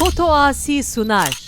Foto Asi sunar.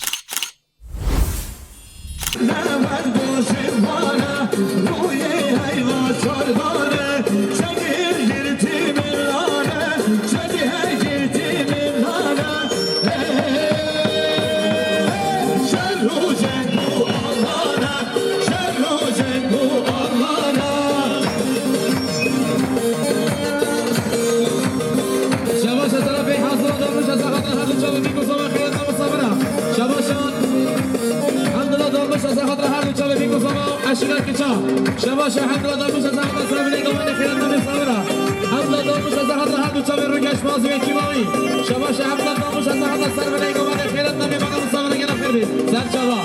شباش الحمد لله دارمش از احمد سلام علیکم و خیرات نمی صبره الحمد لله دارمش از احمد هر دو چاوی رنگش بازی کیماوی شباش الحمد لله دارمش از احمد سلام علیکم و خیرات نمی مقام صبره گنا خیر بی سر چاوا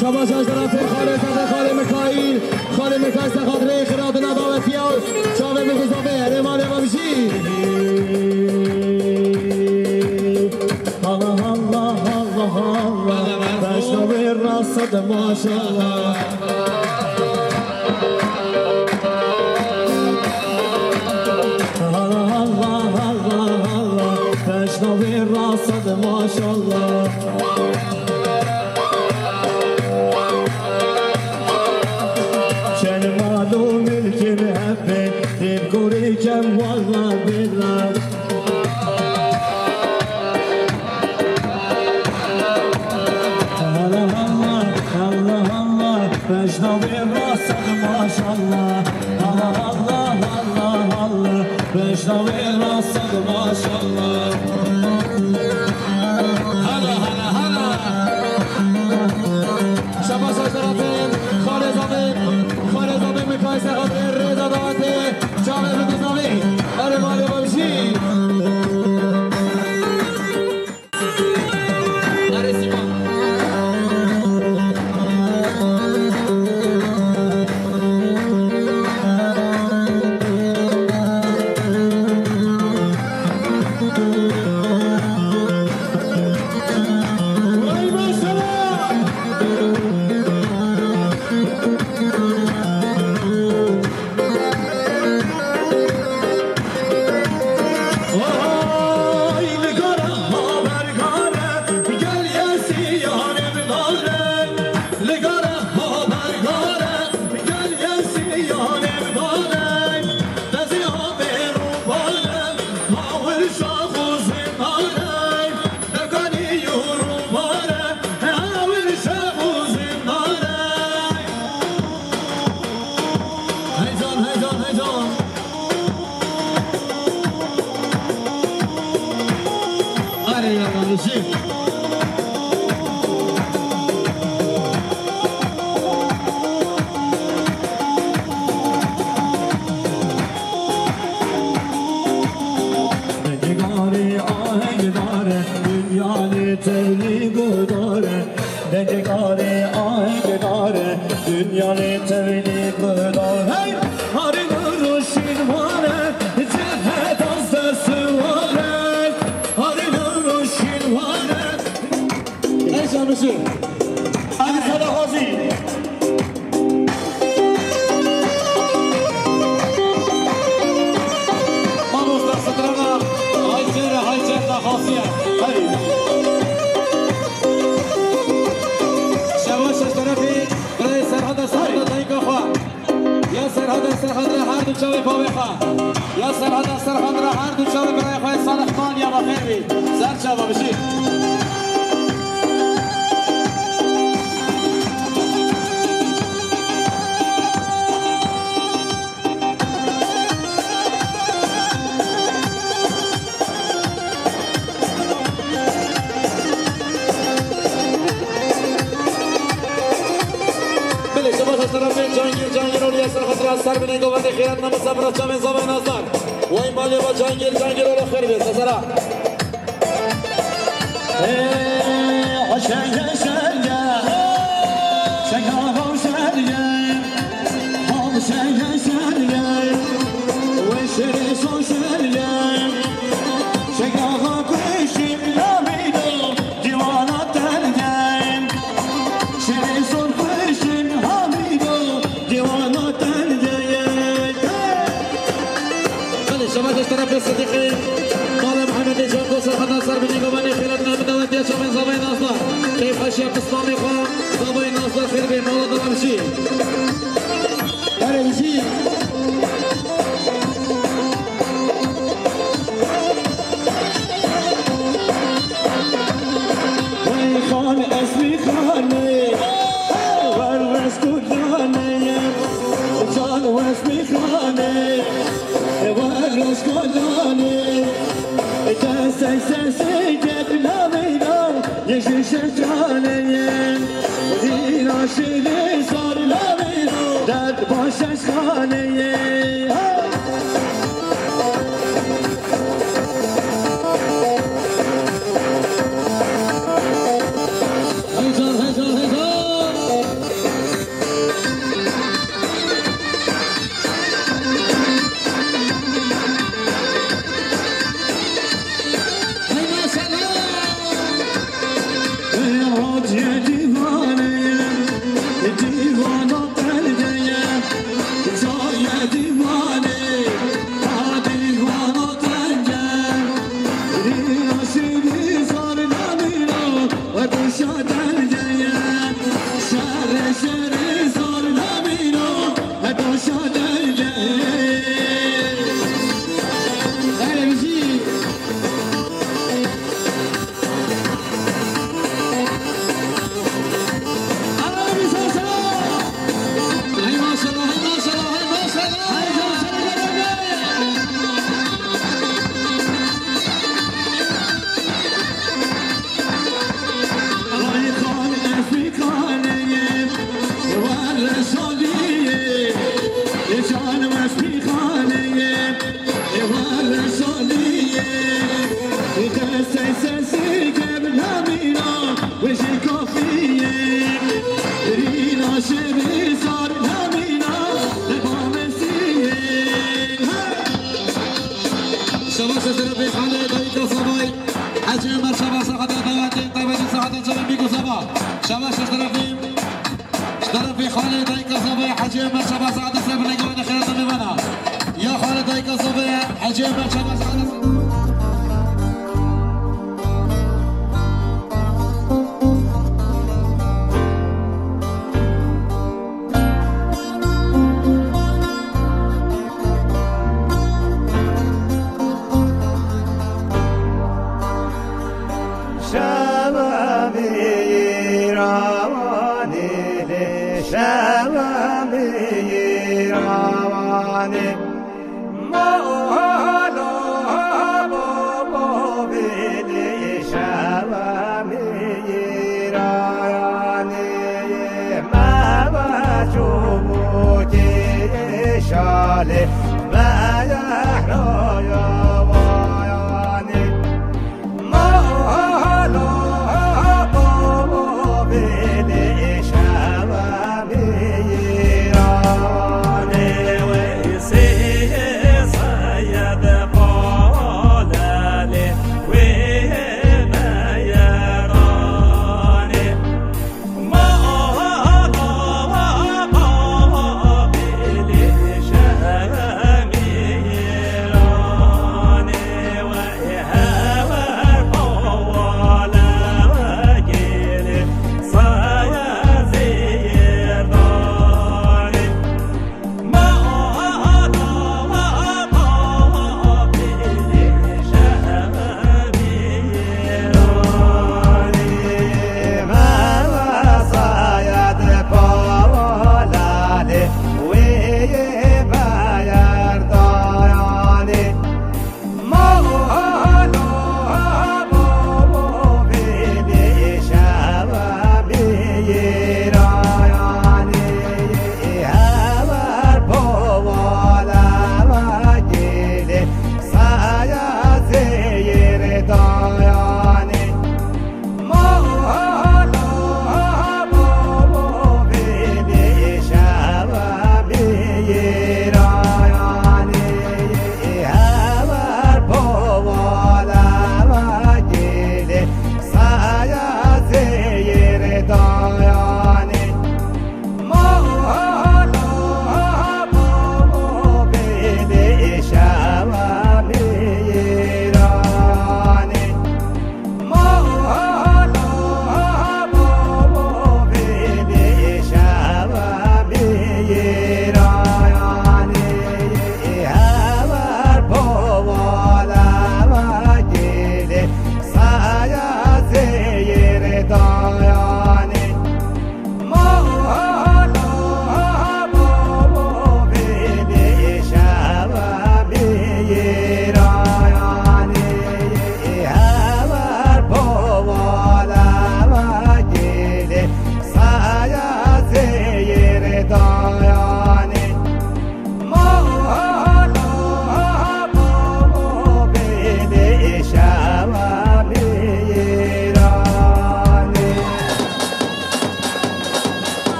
شباش از طرف خالد خالد میکائیل خالد میکائیل خاطر خیرات نداوتی او چاوی میگذابه رمان بابجی الله الله الله الله بشنوی راست ماشاءالله بشنوی راست ماشاءالله چن معلوم که محبه دل گوری کم والله بالله بشنوی راست ماشاءالله الله الله الله الله بشنوی راست ماشاءالله هلا هلا هلا شباش از طرف خالد زامن میکایسه خاطر رضا داوته جامعه بگذامی آره مالی باشی یا سرحد سرحد را هر دو چاوی برای خواهی صالح خان یا بخیر بید سر چاوا بشید جانگیر اولیاء سرخط را سر بینید و خیرات نام صبر چم انزام نازدار و این مالی با جانگیر رو خیر بید سسرا عشق شرگه شگاه شرگه هم شرگه و شریسو شرگه شگاه کشیم نمیدو دیوانات ترگه شریسو کشیم همیدو دیوانات ترگه بله شما از طرف صدیقی مال محمد جان کو سرخط بجي هلا بجي خان اسمی خانه ورس کلانه جان و اسمی خانه ورس کلانه دستی سسی گبلا مینا یشش جانه دینا شیلی سار لامینا در باشش خانه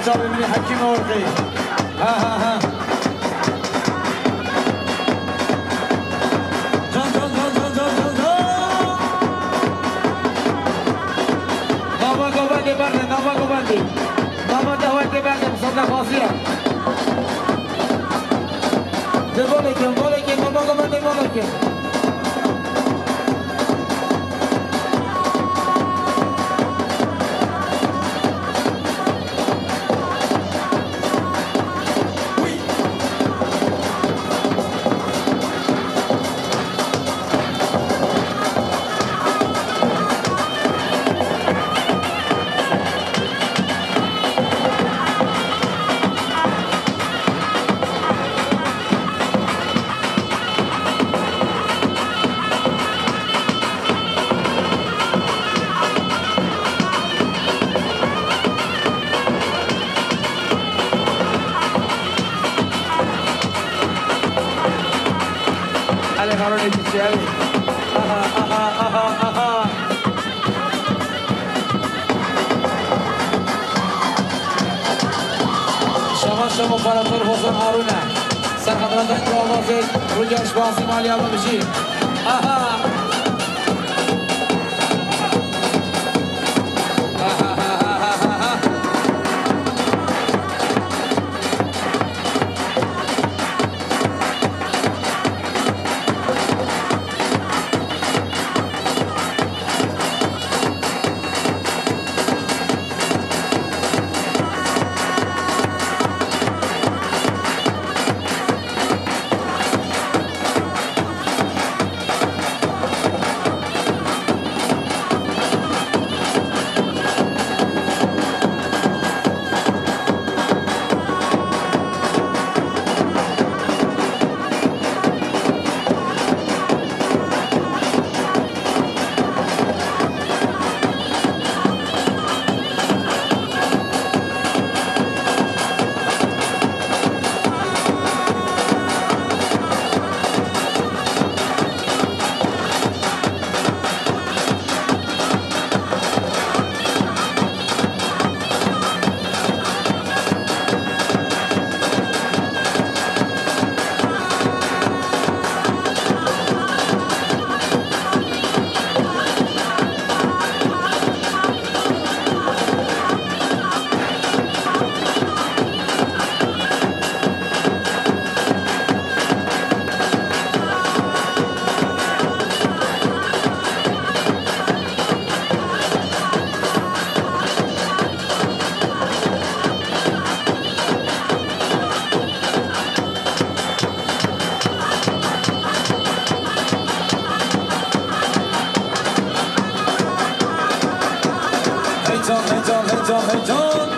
جاب ابن حكيم ورقي ها ها ها جان جان جان جان جان جان جان نابا قبندي برده نابا قبندي نابا دهوتي برده مصدق خاصية ده بولكي نابا قبندي بولكي شما فراتر حسن هارونه سرخدراتان که آوازه روی اشباسی مالی آبا بشی هیجان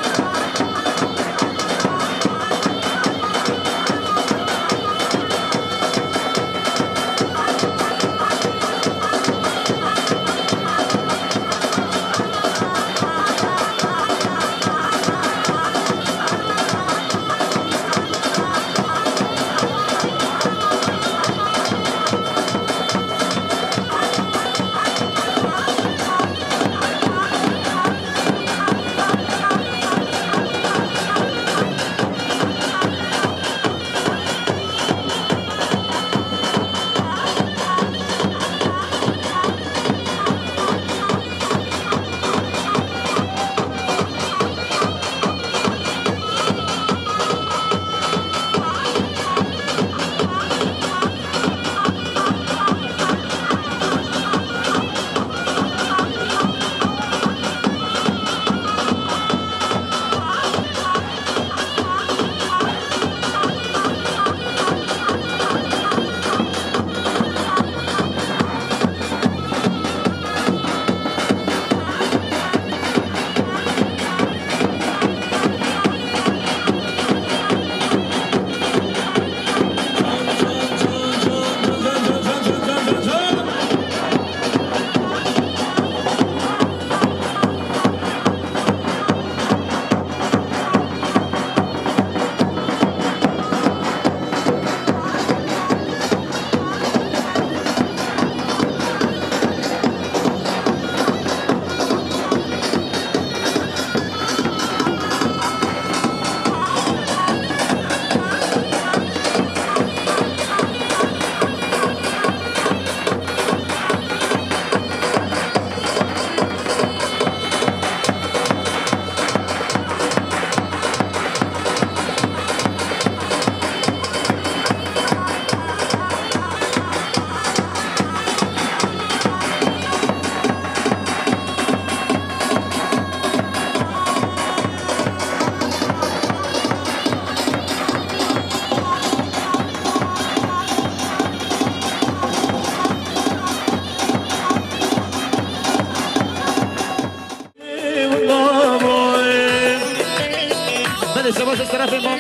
شباش اشتراف امام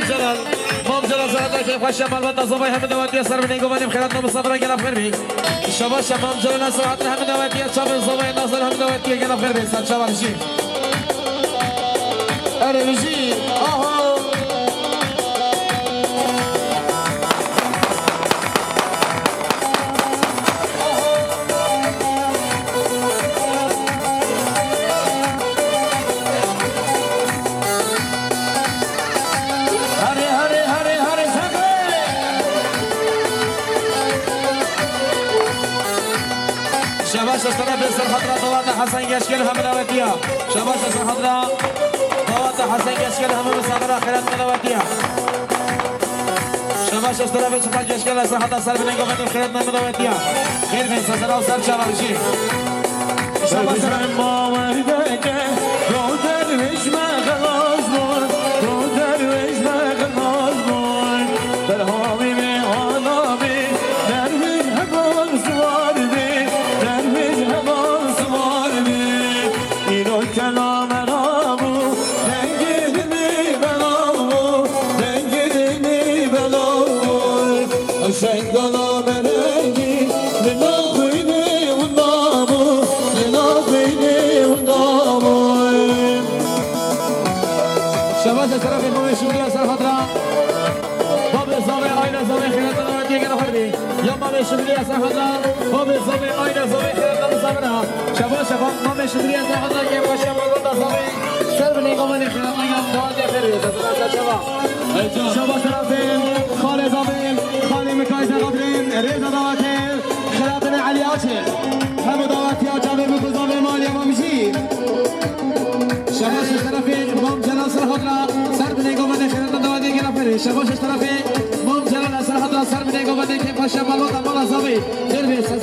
جلال زهده که خوش البته زبای همه دوادی سر بنی گوانیم خیرات نم صبر گلا خیر بی شباش امام جلال صحت همه دوادی چاب زبای ناصر همه دوادی گلا خیر بی سر شباش جی اره جی آها شباش اشتراف سرحضرة دوات حسن يشكل هم دواتيا شباش سرحضرة دوات حسن يشكل هم مسابرة خيرات دواتيا شباش اشتراف سرحضرة يشكل سرحضرة سر بني قومت خيرات دواتيا خير من سسرة وسر شباشي شباش ما وردك رو درویش مغلاز بون رو درویش مغلاز بون در حامی می آنا بی درویش همان سوار بی درویش همان سوار بی اینو کلام رامو دنگیدی می بلامو دنگیدی می بلامو شنگالا مرنگی لنا خوینی اونامو لنا خوینی اونامو شباش اشتراف امام شمولي سرحضرة باب الزاوية آينة زاوية خيرات دواتيا گلا خیر بی یا امام شمولي سرحضرة باب الزاوية آينة زاوية خيرات مسابرة شباش امام شمولي سرحضرة که خوش البته زاوية سر بنی قومت خيرات دواتيا خیر بی سر شباش طرفين خالد زابين خالي مكايز قدرين ريزا دواتين خلاتنا علياتين هم دواتيا جابي بكوزابي مالي مامجي شباش طرفين امام جلال سرحضرة سر بنی قومت خيرات دواتيا گلا خیر بی شباش طرفين امام جلال سرحضرة سر بنی قومت که خوش البته مالا زاوية خیر بی سر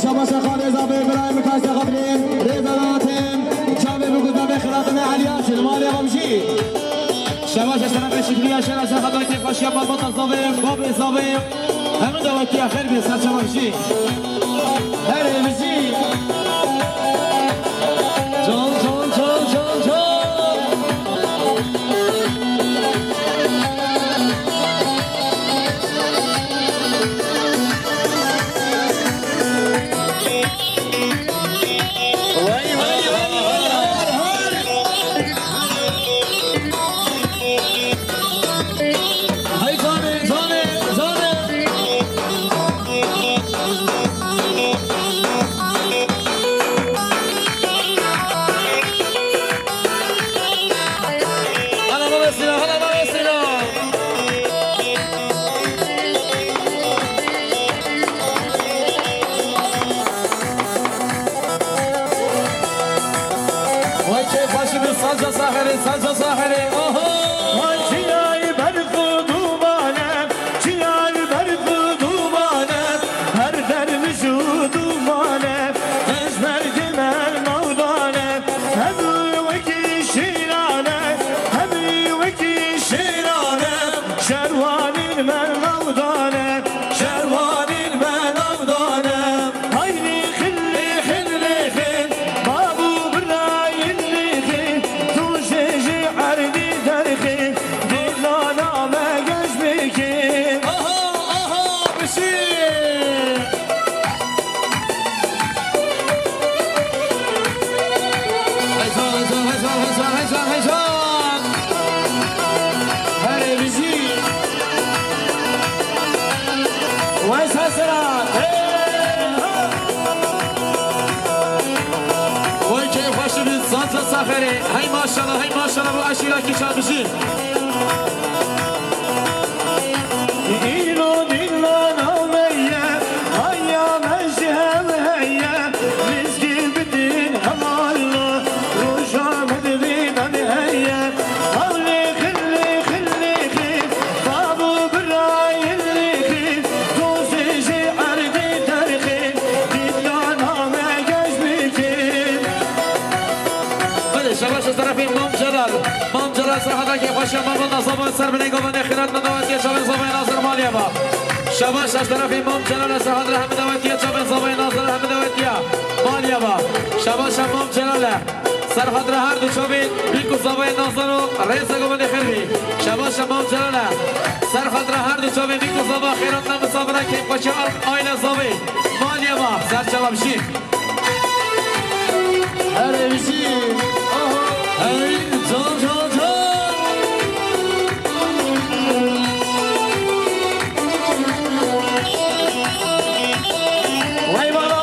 شباش خالد زابين براي مكايز قدرين ريزا دواتين جابي بكوزابي خلاتنا علياتين مالي مامجي شباش اشتراف شکلیه شهر سرحدات که خوشی بابات زاویه باب زاویه همه دواتی آخر بی سر شباشی هر امزی جان جان جان جان جان سالجا ساحري چیای برق و دوبانم چیای برق و دوبانم هر درمش و دوبانم از مرگ من مولانم همی وکی شیرانم همی وکی شیرانم شروانین من مولانم شروانین من مولانم haydi خلی خلی خل بابو برای خل تو شجی عردی درخی دیلانا مگش بکی آها بشی هیجان هر بزی ویس حسرات وای که خوش بید سالجا ساحري هی ماشالله بو اشیرا کی شاد بشی اینو دیلانا میه هیا مجهم هیا رزقی بدین همالله روشا مدرینان هیا حولی خلی خلی خل بابو برای خل دوزیجی عردی درخل دیلانا مگش بکن بله شباش از طرف امام جلال سرحدات که خوش البته نصاب سر بنی قومت خیرات دواتیه شب زاویه ناصر مالیه با شباش از طرف امام جلال سرحدات همه دواتیه شب زاویه ناصر همه دواتیه مالیه با شباش امام جلال سرخط هر دو چابین بیکو زبای نازن و ریز گوبند خیلی شباش مام جلاله سرخط هر دو چابین بیکو زبا خیرات نمسابره که بچه آیل زبای مالیا با سر جواب شی هر بشی ای جان جان جان وای بالا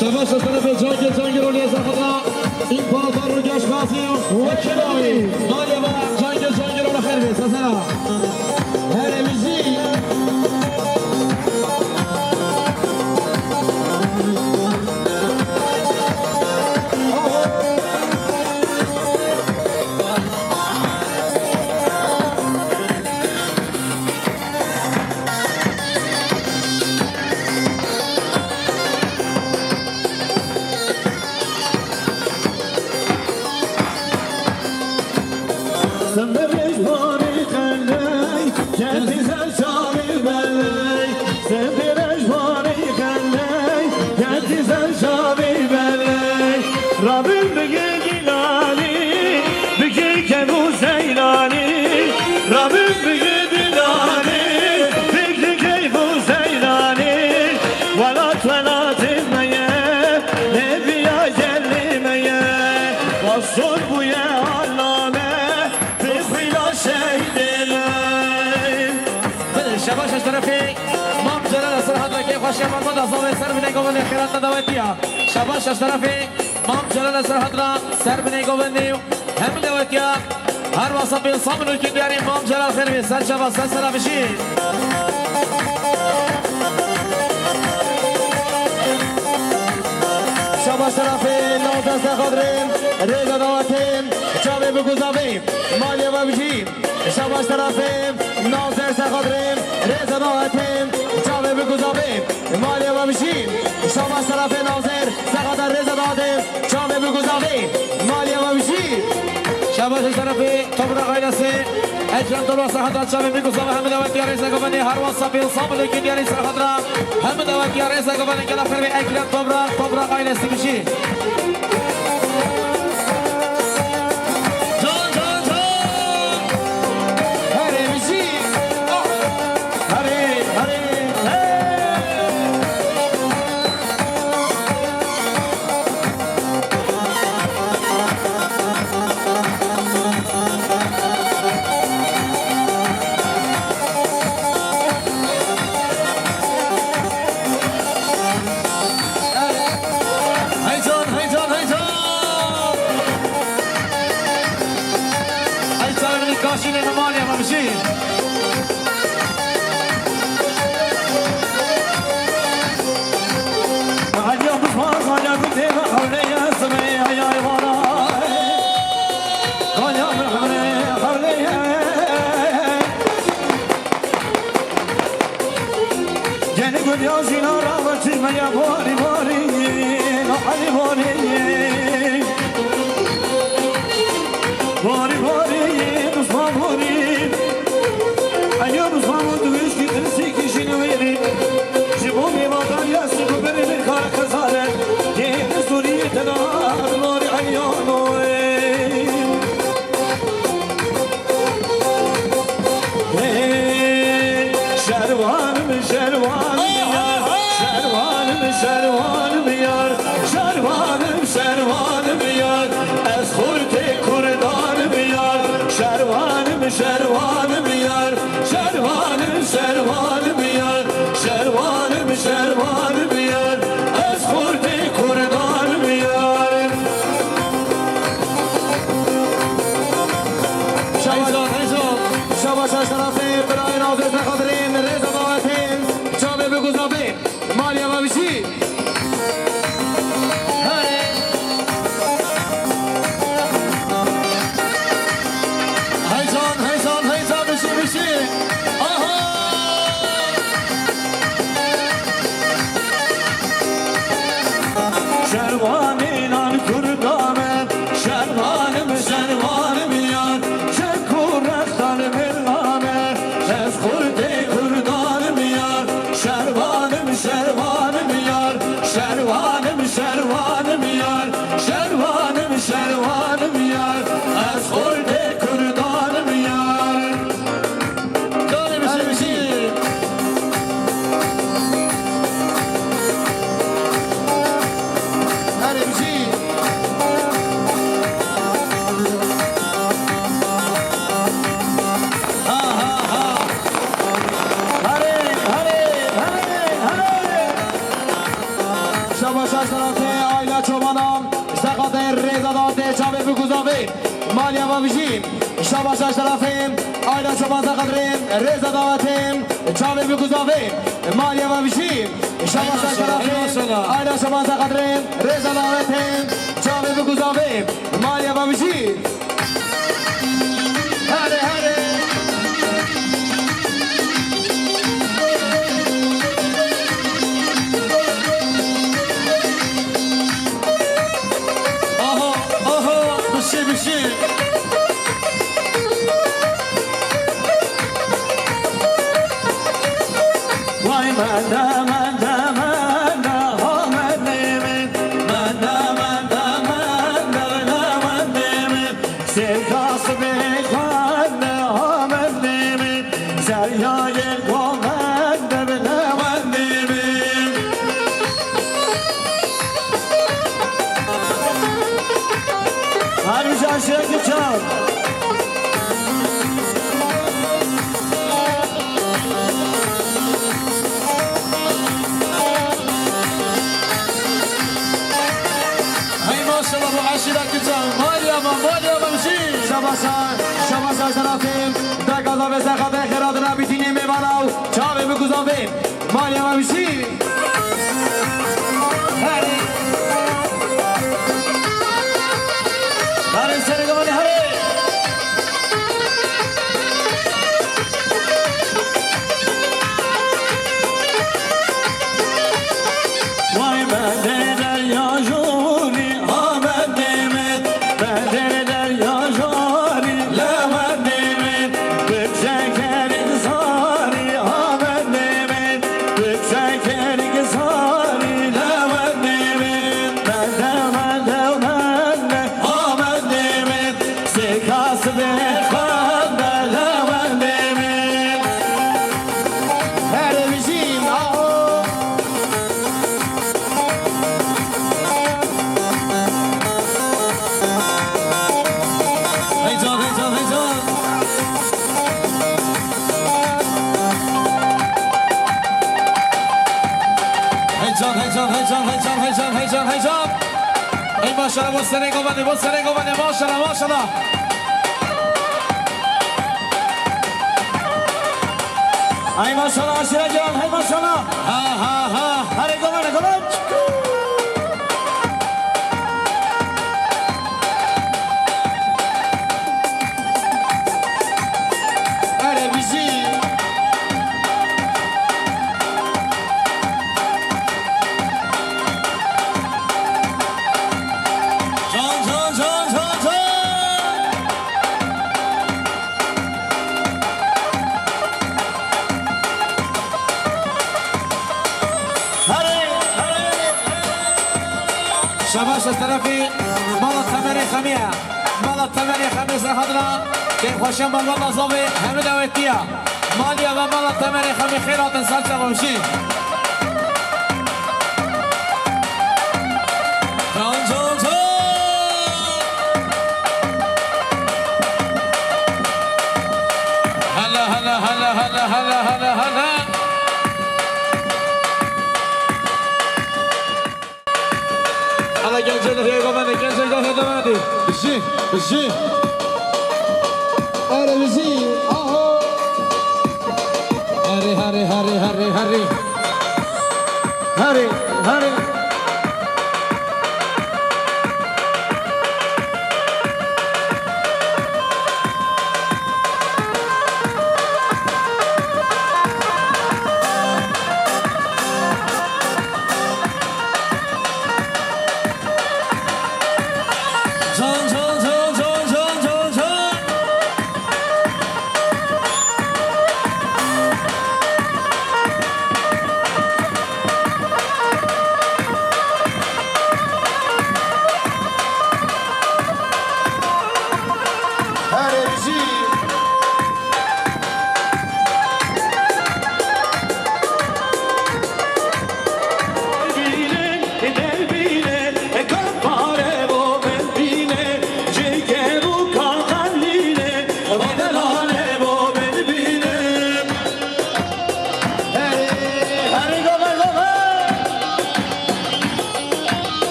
شباش از طرف جنگ رو لیزا خدا این پارتار رو گشت بازی و کناوی مالیا با جنگ رو خیر بیست سسرا هر بشی شباش از طرفی مام جلال سرحد را که خوشی مرمد از آوه سر بینه گوبنده خیرات ندواتیا شباش از طرفی مام جلال سرحد را سر بینه گوبنده هم دواتیا هر واسه بین سامنو که دیاری مام جلال خیر بی سر شباش سر سر بشی شباش طرفی نازن سخادرین ریزا دواتیم چاوی بگوزاویم مالیا با بشی شباش طرفیم ناظر سخادریم ریزا دواتیم چاوی بگوزاویم مالیا با بشی شباش طرف ناظر سخادر ریزا دواتیم چاوی بگوزاویم مالیا با بشی شباش از طرفی طبرا غیلسی اجران طبرا سرحد را چاوی بگوزاوه همه دواتیا ریزا گوبنده هر واسه بین سامنو که دیاری سرحد را همه دواتیا ریزا گوبنده که لخیر بی اجران طبرا غیلسی بشی شباش از طرف برای نازش نخاطرین رضا دعوتین جامعه بگذابین مالیا و بیشی هیزان بشی آها شروانینان کردانم شروانم یار چه کورختان ملامه از خورده کردانم یار شروانم یار شروانم یار یار از خورده کردانم یار داره بشی هره بشی شباش از طرف آیلا چوبانان سقاط رضا داده چاوه بگذابه مالیا و بیشی شباش از طرف آیلا چوبان سقاط رضا داده چاوه بگذابه مالیا و بیشی شباش از طرف آیلا چوبان سقاط رضا داده چاوه بگذابه مالیا و بیشی هره هره بشی وای شباش از طرفیم دکازا به سخط خیرات نبیتینی میباناو چاوه بگذابیم مالیا و بیشی هره سرگمانی هره وای من دریا جوری آمد دیمت من دریا جوری لمن دیمت بکشکر گزاری آمد دیمت بکشکر گزاری لمن دیمت من آمد دیمت سکاس بخواد لمن دیمت هره بیشیم آه هیجان ای ماشاءالله بسرنگ اومده ماشاءالله ای ماشاءالله عشیره جان ای ماشاءالله هره گمان هره بیشی شباش از طرفی مالا تمری خمیه حضرا که خوشم با مالا زاوی همه دویتیه مالیا و مالا تمری خمی خیرات انسان چه باشی هلا حالا گنجه نخیه گمانده بشی ارمزی آهو هری هری هری هری هری هری هری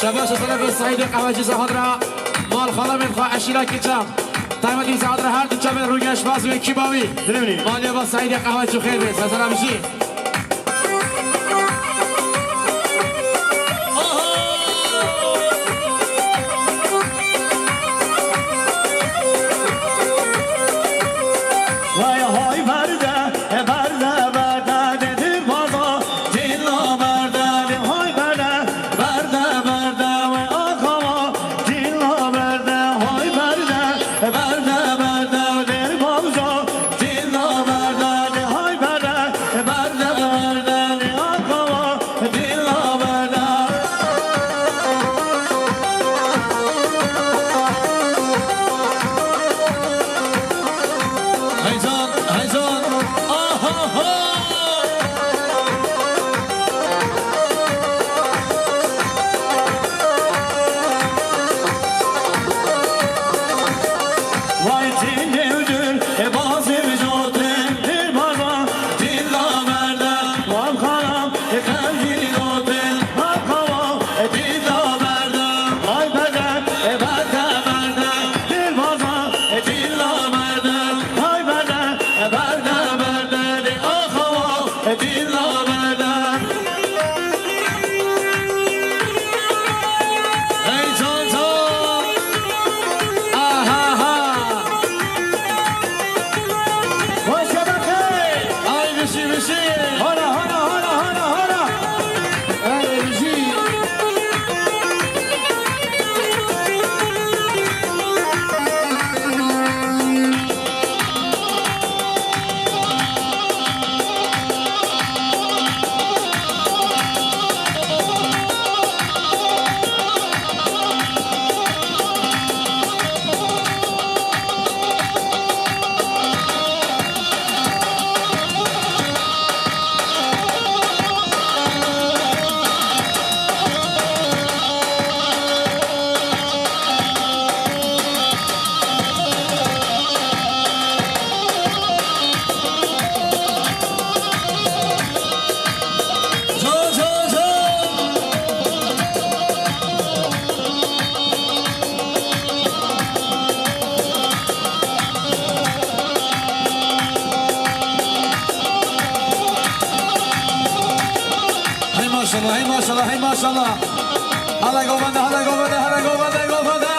شباش سلام سعید قواجی زهادرا مال خاله من خواه اشیرا کچم تایمتی زهادرا هر دو چمن روگش باز و کیباوی مالی با سعید قواجی خیر بید سلام بشی الله هی ماشاءالله هلا گوبنده هلا گوبنده هلا گوبنده گوبنده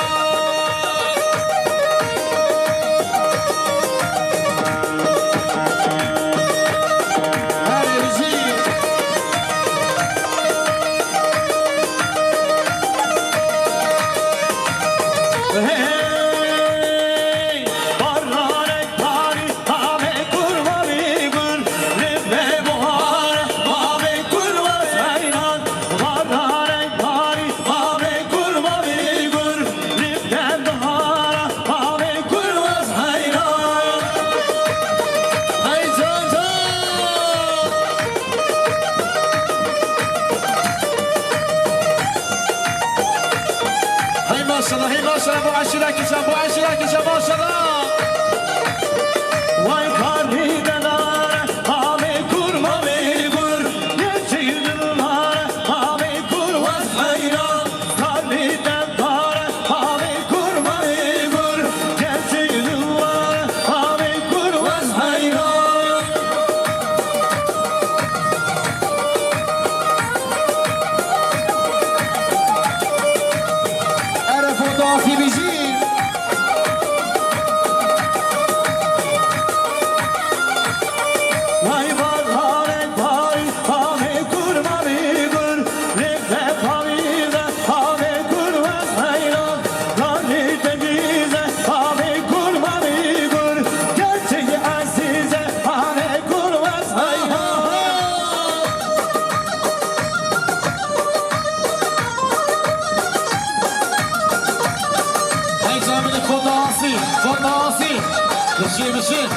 ابو عشرة كشا ما شاء الله Vay karnideler, abi kurma beygir, geçirdiler, abi kurmaz hayran. Karnideler, abi kurma beygir, geçirdiler, abi kurmaz hayran. عرف وضعفي بيجي Vay barhane vay, abi kurma beygir, lekle pavize, abi kurmaz hayran. Karnidemize, abi kurma beygir, gerçeği azize, abi kurmaz hayran. هی جامعه فضاسی بشین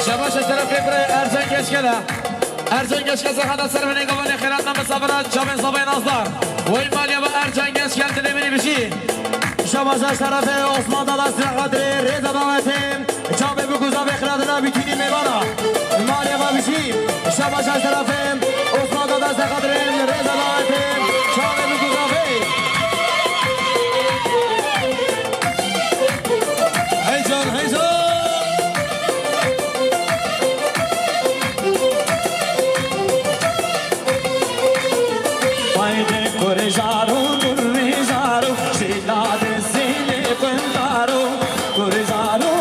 شباش طرف برای ارجان کشکده ارجان کشکده خدا سر من گوانی خیرات نام صبرات شام صبح نازدار وی مالیا با ارجان کشکده دلمینی بشی شباش طرف عثمان دادا سرقدر رضا دامتیم چابه بگوزا بخردنا بیتینی میبانا مالیا با بشی شباش طرف عثمان دادا سرقدر رضا دامتیم چابه بگوزا بی هی جان Haydi kurjaro kurjaro şilade seni pantaro kurjaro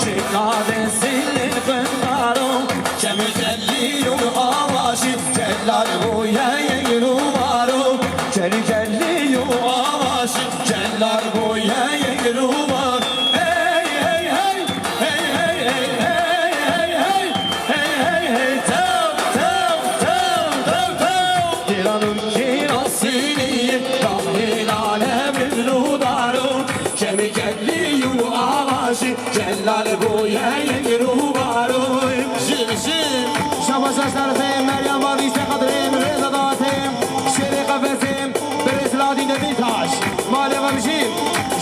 şilade seni pantaro çemecelliyo avaşı celal boya yengru varo çelicelliyo avaşı celal boya yengru var hey hey hey hey hey hey hey hey hey hey hey Kiranın kirasını dahil alemin rudarı Kemikelli yu avaşı Cellal boya yengir uvarı شباش طرف مریم بابی سرقدریم رضا دامتیم شیر قفصیم برسلادین دیتاش مالی و بشی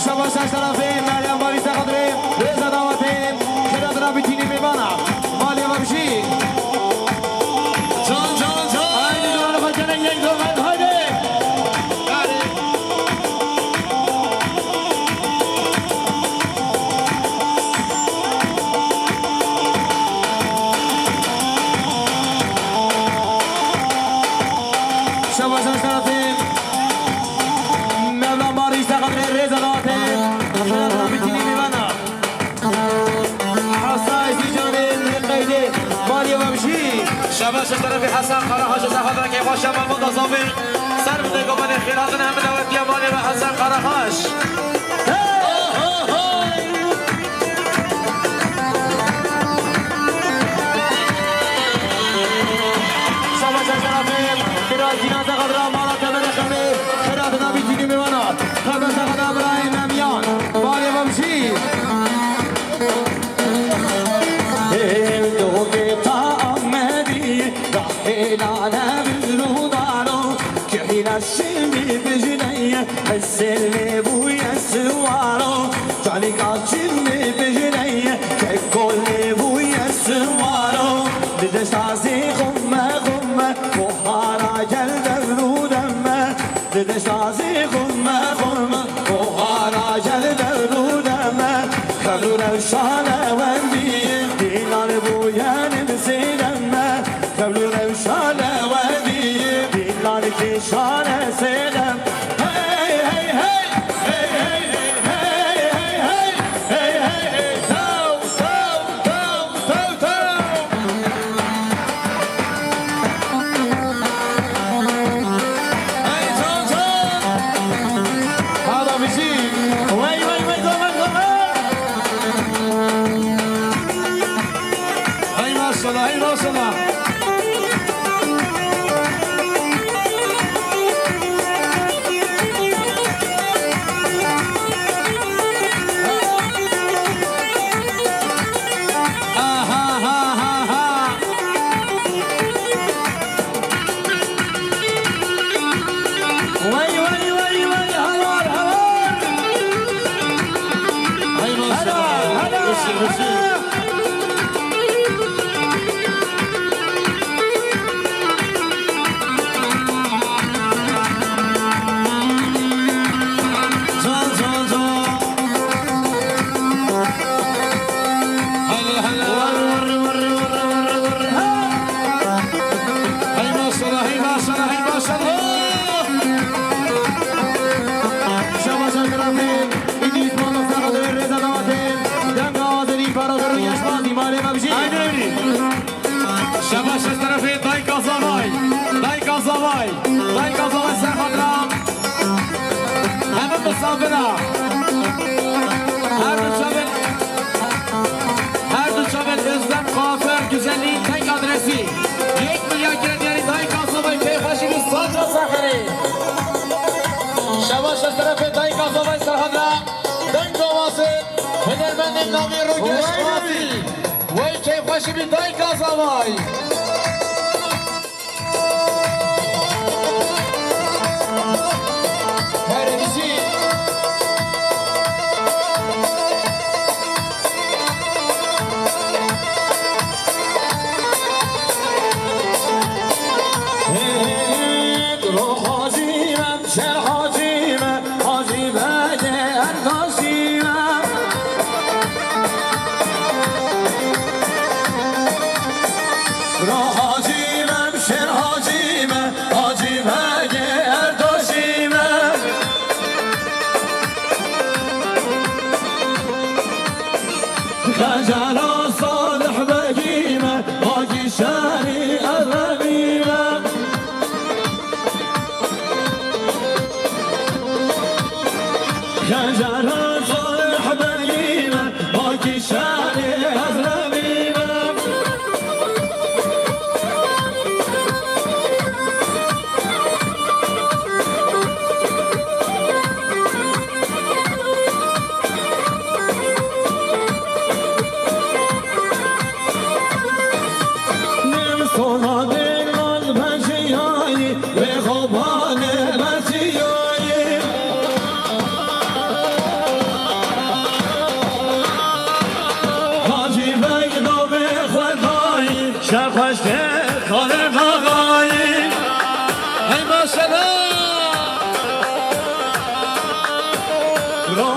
شباش طرف مریم بابی سرقدریم رضا دامتیم خیرات را بیتینی میبانا مالی و بشی Haydi duvarı façanın yengi olmadı haydi شباش طرف مولان بابی سرقدریم رضا دامتیم خیرات را بیتینی میبانا حسایزی جانین قیده مالی و بشی شباش طرف حسن قراحاش زهادر که باشه محمود آزامی سر بده گمان خیرات همه دعوتی مالی و حسن قراحاش شباش طرف خیرات جنازه قدرم مالا تمن خمه خیرات را بیتینی میبانا خبر سقد ابراهیم نمیان مالی و بشی Evdoge ta amedi Dahil alemin rudarı دشازی خورما خورما بخارا جل درودم خلو روشان وندی دیلان بوین بسیدم خلو روشان وندی دیلان کشان سیدم شباش از طرف دای کازاوای سرخادرام همه مسافرها هر دو چابل ازدن قافر güzelliği tek adresi 1 milyon kredileri dای کازاوای پیخاشی بی ساچا سخری شباش از طرف دای کازاوای سرخادرام دنگ آوازı هنرمندin نامی رو گشتوازی وی کیفاشی بی دای کازاوای خجالا صالح بقيمة باقي شاري الرميمة خجالا صالح بقيمة باقي شاري الرميمة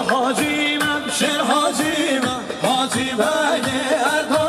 حاجی من شیر حاجی من حاجی بگه